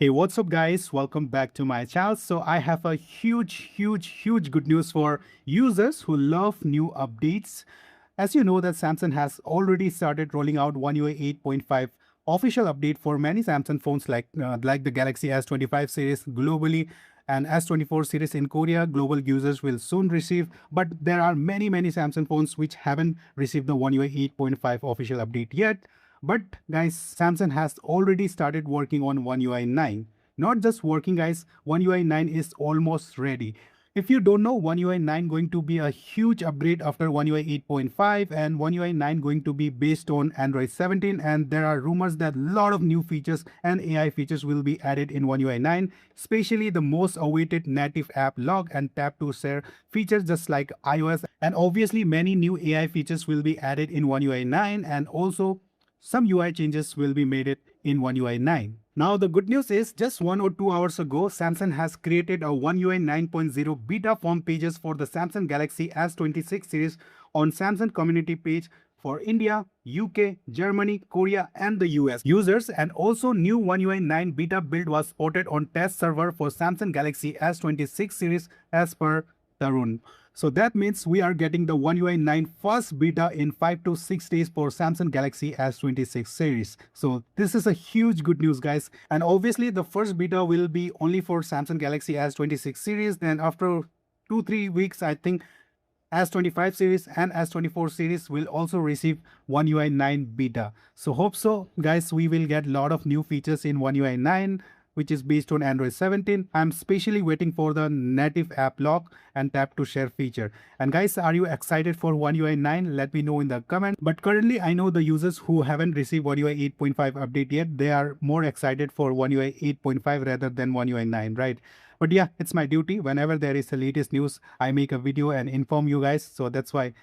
Hey, what's up, guys? Welcome back to my channel. So I have a huge good news for users who love new updates. As you know that Samsung has already started rolling out oneui 8.5 official update for many Samsung phones like the Galaxy S25 series globally and S24 series in Korea. Global users will soon receive, but there are many Samsung phones which haven't received the oneui 8.5 official update yet. But guys, Samsung has already started working on oneui 9. Not just working, guys, oneui 9 is almost ready. If you don't know, oneui 9 going to be a huge upgrade after oneui 8.5, and oneui 9 going to be based on Android 17, and there are rumors that a lot of new features and AI features will be added in oneui 9, especially the most awaited native app lock and tap to share features just like iOS, and obviously many new AI features will be added in oneui 9, and also some UI changes will be made it in oneui 9. Now the good news is just 1 or 2 hours ago, Samsung has created a oneui 9.0 beta form pages for the Samsung Galaxy S26 series on Samsung community page for India, UK, Germany, Korea and the US users, and also new oneui 9 beta build was spotted on test server for Samsung Galaxy S26 series as per Tarun. So that means we are getting the oneui 9 first beta in 5 to 6 days for Samsung Galaxy S26 series. So this is a huge good news, guys. And obviously the first beta will be only for Samsung Galaxy S26 series. Then after 2-3 weeks, I think S25 series and S24 series will also receive oneui 9 beta. So hope so, guys, we will get a lot of new features in oneui 9, which is based on Android 17. I'm especially waiting for the native app lock and tap to share feature. And guys, are you excited for oneui 9? Let me know in the comment. But currently, I know the users who haven't received oneui 8.5 update yet, they are more excited for oneui 8.5 rather than oneui 9, right? But yeah, it's my duty. Whenever there is the latest news, I make a video and inform you guys. So that's why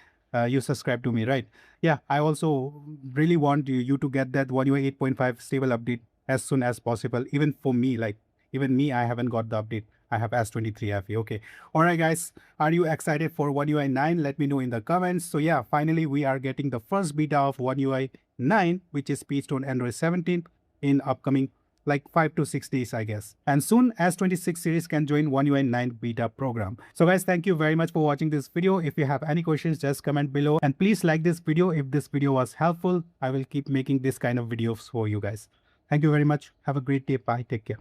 you subscribe to me, right? Yeah, I also really want you to get that oneui 8.5 stable update as soon as possible. Even for me, like even me, I haven't got the update. I have S23 FE. Okay. All right, guys. Are you excited for oneui 9? Let me know in the comments. So yeah, finally, we are getting the first beta of oneui 9, which is based on Android 17 in upcoming like 5 to 6 days, I guess. And soon S26 series can join oneui 9 beta program. So guys, thank you very much for watching this video. If you have any questions, just comment below and please like this video. If this video was helpful, I will keep making this kind of videos for you guys. Thank you very much. Have a great day. Bye. Take care.